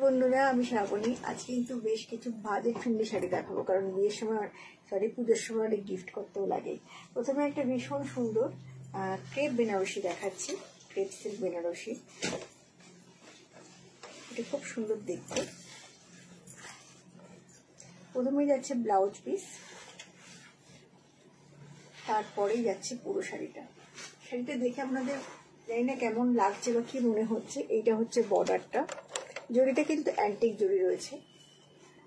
বন্ধুরা, আমি শ্রাবণী। আজকে কিন্তু বেশ কিছু বাজেট ফ্রেন্ডলি শাড়ি দেখাবো, কারণ বিয়ের সময় পুজোর সময় অনেক গিফট করতেও লাগে। প্রথমে একটা ভীষণ সুন্দর ক্রেপ বেনারসি দেখাচ্ছি, ক্রেপ সিল্ক বেনারসি। এটা খুব সুন্দর দেখতে। প্রথমেই যাচ্ছে ব্লাউজ পিস, তারপরেই যাচ্ছে পুরো শাড়িটা। শাড়িটা দেখে আপনাদের জানি না কেমন লাগছে বা কি মনে হচ্ছে। এইটা হচ্ছে বর্ডারটা, জড়িটা কিন্তু অ্যান্টিক জড়ি রয়েছে,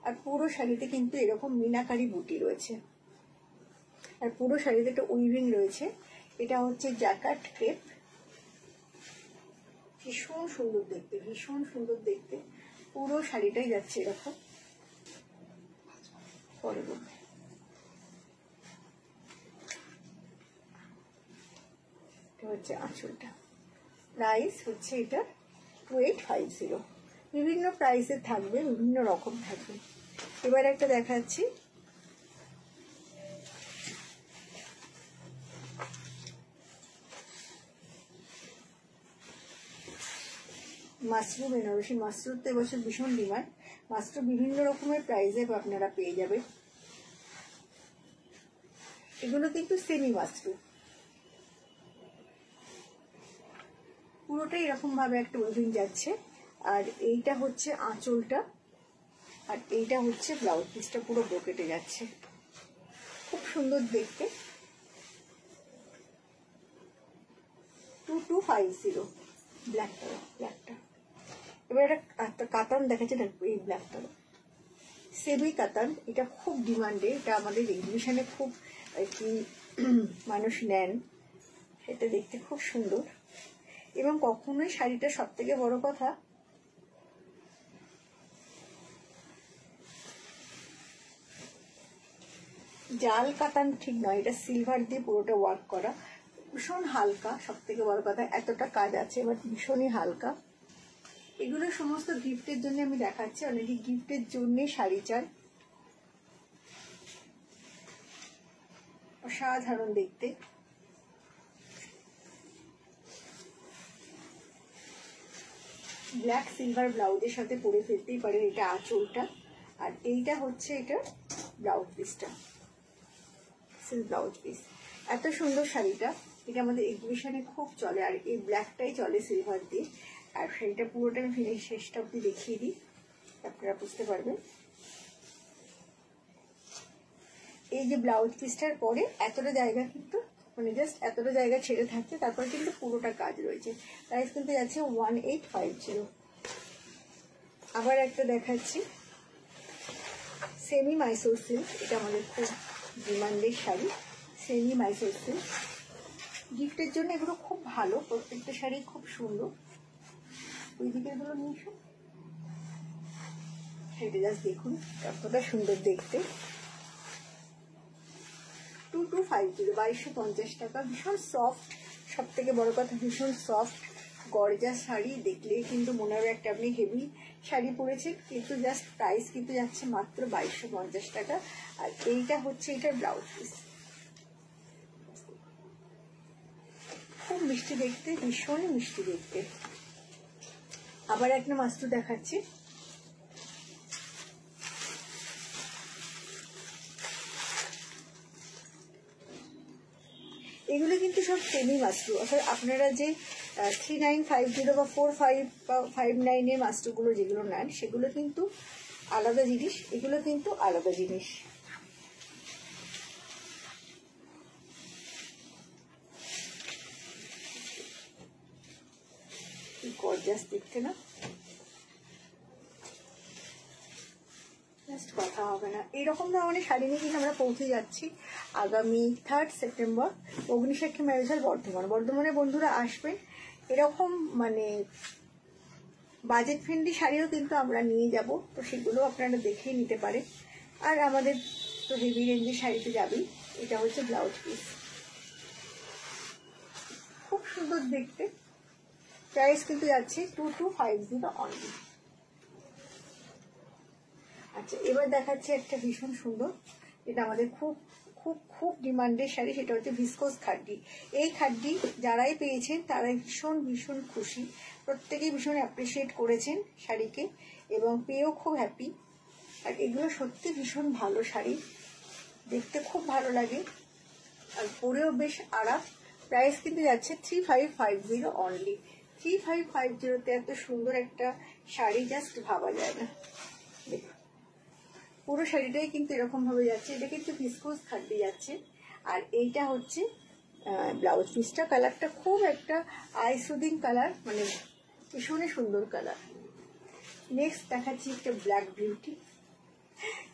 আর পুরো শাড়িতে কিন্তু এরকম মিনাকারি বুটি রয়েছে, আর পুরো শাড়িতে একটা উইভিং রয়েছে। এটা হচ্ছে জ্যাকার্ড ক্রেপ, ভীষণ সুন্দর দেখতে, ভীষণ সুন্দর দেখতে। পুরো শাড়িটাই যাচ্ছে এরকম। পরে এটা হচ্ছে আঁচলটা। প্রাইস হচ্ছে এটা 2850। বিভিন্ন প্রাইসে থাকবে, বিভিন্ন রকম থাকবে। এবার একটা দেখাচ্ছি মাশরু বেনারসি। মাশরুর তো এবছর ভীষণ ডিমান্ড। মাশরু বিভিন্ন রকমের প্রাইসে আপনারা পেয়ে যাবেন। এগুলো কিন্তু সেমি মাশরু, পুরোটাই এরকম ভাবে একটা উইভিং যাচ্ছে। আর এইটা হচ্ছে আঁচলটা, আর এইটা হচ্ছে ব্লাউজ পিসটা, পুরো ব্রোকেটে যাচ্ছে, খুব সুন্দর দেখতে। 2250 ব্ল্যাক কালার, ব্ল্যাকটা। এবার একটা কাতান দেখাচ্ছে, এই ব্ল্যাকটা সেমি কাতান। এটা খুব ডিমান্ডে, এটা আমাদের এক্সিবিশনে খুব আর কি মানুষ নেন। এটা দেখতে খুব সুন্দর, এবং কখনোই শাড়িটা সব থেকে বড় কথা জাল কাতান ঠিক নয়, এটা সিলভার দিয়ে পুরোটা ওয়ার্ক করা, ভীষণ হালকা। সব থেকে বড় কথা এতটা কাজ আছে, বাট ভীষণই হালকা। এগুলো সমস্ত গিফটের জন্য আমি দেখাচ্ছি। অনেকে গিফটের জন্য শাড়ি চায়, অসাধারণ দেখতে। ব্ল্যাক সিলভার ব্লাউজের সাথে পরে ফেলতেই পারেন। এটা আঁচলটা, আর এইটা হচ্ছে এটা ব্লাউজ পিসটা, সিল্ক ব্লাউজ পিস। এত সুন্দর শাড়িটা, এটা আমাদের এক্সিবিশনে খুব চলে, আর এই ব্ল্যাকটাই চলে সিলভার দিয়ে। আর শাড়িটা পুরোটা আমি ফিনিশ শেষটা অব্দি দেখিয়ে দিই, আপনারা বুঝতে পারবেন। এই যে ব্লাউজ পিসটার পরে এতটা জায়গা কিন্তু মানে জাস্ট এতটা জায়গা ছেড়ে থাকছে, তারপরে কিন্তু পুরোটা কাজ রয়েছে। প্রাইস কিন্তু যাচ্ছে 1850। আবার একটা দেখাচ্ছি সেমি মাইসোর সিল্ক। এটা আমাদের খুব ডিমান্ডের শাড়ি, সেমি মাইসোর সিল্ক। গিফটের জন্য এগুলো খুব ভালো, প্রত্যেকটা শাড়ি খুব সুন্দর। ওই দিকেরগুলো নিয়ে এসো, সেটা জাস্ট দেখুন কতটা সুন্দর দেখতে। 2250, 2250 টাকা। ভীষণ সফট, সব থেকে বড় কথা ভীষণ সফট গর্জাস শাড়ি। দেখলে কিন্তু মনে হবে একটা আপনি হেভি শাড়ি পরেছেন, কিন্তু জাস্ট প্রাইস কিন্তু যাচ্ছে মাত্র 2250 টাকা। আর এইটা হচ্ছে এটার ব্লাউজ পিস, খুব মিষ্টি দেখতে, ভীষণই মিষ্টি দেখতে। আবার একটা মাস্টু দেখাচ্ছি, এগুলো কিন্তু সব সেমি মাস্টু। অর্থাৎ আপনারা যে 3950 বা 45 বা 59 মাস্টুগুলো যেগুলো নেন, সেগুলো কিন্তু আলাদা জিনিস, এগুলো কিন্তু আলাদা জিনিস। গর্জাস দেখতে না, জাস্ট কথা হবে না। এইরকম ধরনের শাড়ি নিয়ে কিন্তু আমরা পৌঁছে যাচ্ছি আগামী 3 সেপ্টেম্বর অগ্নিসাক্ষী ম্যারেজ হল বর্ধমানে। বন্ধুরা আসবেন, এরকম মানে বাজেট ফ্রেন্ডলি শাড়িও কিন্তু আমরা নিয়ে যাব, তো সেগুলো আপনারা দেখেই নিতে পারেন। আর আমাদের তো হেভি রেঞ্জের শাড়িতে যাবেই। এটা হচ্ছে ব্লাউজ পিস, খুব সুন্দর দেখতে। প্রাইস কিন্তু যাচ্ছে 2250 অনলি। আচ্ছা, এবার দেখাচ্ছি একটা ভীষণ সুন্দর, এটা আমাদের খুব খুব খুব ডিমান্ডের শাড়ি, সেটা হচ্ছে ভিসকোস খাড্ডি। এই খাড্ডি যারাই পেয়েছেন তারাই ভীষণ ভীষণ খুশি, প্রত্যেকেই ভীষণ অ্যাপ্রিসিয়েট করেছেন শাড়িকে এবং পেয়েও খুব হ্যাপি। আর এগুলো সত্যি ভীষণ ভালো শাড়ি, দেখতে খুব ভালো লাগে আর পরেও বেশ আরাম। প্রাইস কিন্তু যাচ্ছে 3550 অনলি। 3550-তে এত সুন্দর একটা শাড়ি জাস্ট ভাবা যায় না। দেখুন পুরো শাড়িটাই কিন্তু এরকম ভাবে যাচ্ছে, এটা কিন্তু ভিসকোস খাড্ডি যাচ্ছে। আর এইটা হচ্ছে ব্লাউজ পিসটা, কালারটা খুব একটা আই সুদিং কালার, মানে ভীষণই সুন্দর কালার। নেক্সট দেখাচ্ছি একটা ব্ল্যাক বিউটি,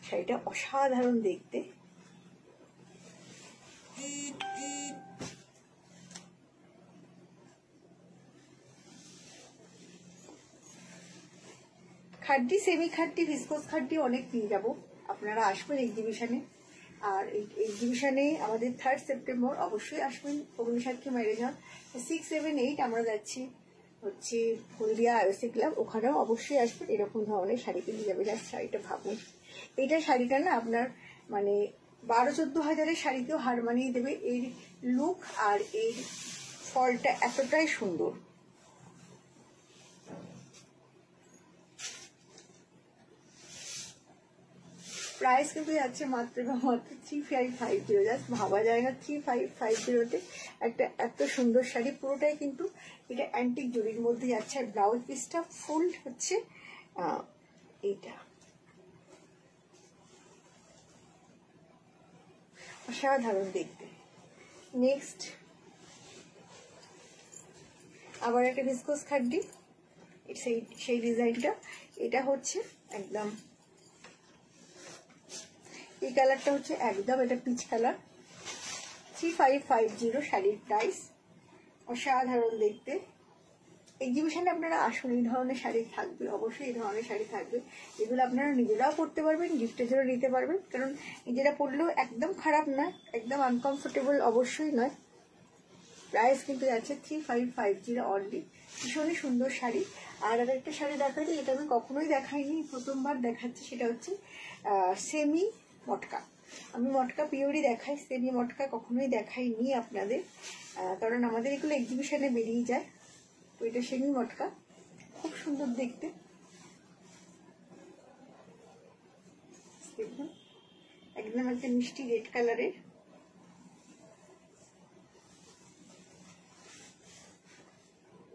শাড়িটা অসাধারণ দেখতে। খাড্ডি, সেমি খাড্ডি, ভিসকোস খাড্ডি অনেক নিয়ে যাবো, আপনারা আসবেন এক্সিবিশনে। আর এই এক্সিবিশনে আমাদের 3rd সেপ্টেম্বর অবশ্যই আসবেন, অগ্নিসাক্ষী ম্যারেজ হল। 6, 7, 8 আমরা যাচ্ছি হচ্ছে হলদিয়া আইওসি ক্লাব, ওখানেও অবশ্যই আসবেন। এরকম ধরনের শাড়ি কিনে যাবে। জাস্ট শাড়িটা ভাবুন, এইটা শাড়িটা না আপনার মানে 12-14 হাজারের শাড়িতেও হার মানিয়ে দেবে। এর লুক আর এর ফলটা এতটাই সুন্দর। প্রাইস কিন্তু যাচ্ছে মাত্র মাত্র 3550, জাস্ট ভাবা যায় না 3550-তে একটা এত সুন্দর শাড়ি। পুরোটাই কিন্তু এটা অ্যান্টিক জরির মধ্যে যাচ্ছে। আর ব্লাউজ পিসটা ফুল হচ্ছে এইটা, অসাধারণ দেখতে। নেক্সট আবার একটা ভিসকোস খাড্ডি, সেই ডিজাইনটা। এটা হচ্ছে একদম, এই কালারটা হচ্ছে একদম এটা পিচ কালার। 3550 শাড়ির প্রাইস, অসাধারণ দেখতে। এক্সিবিশনে আপনারা আসুন, এই ধরনের শাড়ি থাকবে, অবশ্যই এই ধরনের শাড়ি থাকবে। এগুলো আপনারা নিজেরাও পরতে পারবেন, গিফটের জন্য নিতে পারবেন, কারণ নিজেরা পরলেও একদম খারাপ নয়, একদম আনকমফোর্টেবল অবশ্যই নয়। প্রাইস কিন্তু যাচ্ছে 3550 অনলি। ভীষণই সুন্দর শাড়ি। আর একটা শাড়ি দেখাচ্ছি, এটা আমি কখনোই দেখাইনি, প্রথমবার দেখাচ্ছি। সেটা হচ্ছে সেমি মটকা। আমি মটকা পিওরই দেখাই, সেমি মটকা কখনোই দেখাইনি আপনাদের, কারণ আমাদের এগুলো এক্সিবিশনে বেরিয়ে যায়। তো এটা সেমি মটকা, খুব সুন্দর দেখতে। দেখুন একদম একটা মিষ্টি রেড কালারের।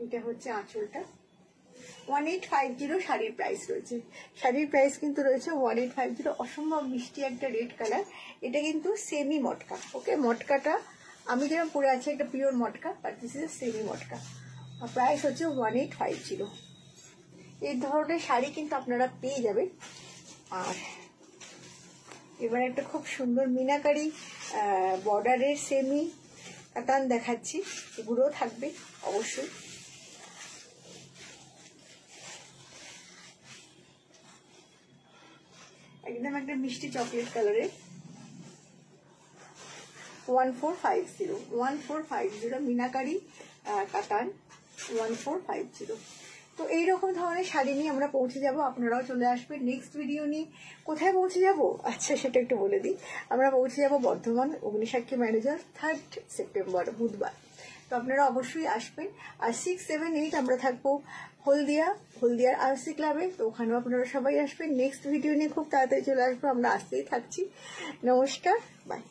এটা হচ্ছে আঁচলটা। 1850 শাড়ির প্রাইস রয়েছে। শাড়ির প্রাইস কিন্তু রয়েছে 1850। অসম্ভব মিষ্টি একটা রেড কালার। এটা কিন্তু সেমি মটকা। ওকে, মটকাটা আমি যেরকম পরে আছি একটা পিওর মটকা, বাট দিস ইজ সেমি মটকা। প্রাইস হচ্ছে 1850। এই ধরনের শাড়ি কিন্তু আপনারা পেয়ে যাবেন। আর এবার একটা খুব সুন্দর মিনাকারি বর্ডারের সেমি কাতান দেখাচ্ছি, এগুলোও থাকবে অবশ্যই। একদম একটা মিষ্টি চকলেট কালারের। 1450 মিনাকারি কাতান 1450। তো এইরকম ধরনের শাড়ি নিয়ে আমরা পৌঁছে যাব, আপনারাও চলে আসবেন নেক্সট ভিডিও নিয়ে। কোথায় পৌঁছে যাব আচ্ছা সেটা একটু বলে দিই। আমরা পৌঁছে যাব বর্ধমান অগ্নিসাক্ষী ম্যারেজ হল 3rd সেপ্টেম্বর বুধবার। তো আপনারা অবশ্যই আসবেন। আর 6, 7, 8 আমরা থাকবো হলদিয়ার আরসি ক্লাবে। তো ওখানেও আপনারা সবাই আসবেন। নেক্সট ভিডিও নিয়ে খুব তাড়াতাড়ি চলে আসবো, আমরা আসতেই থাকছি। নমস্কার, বাই।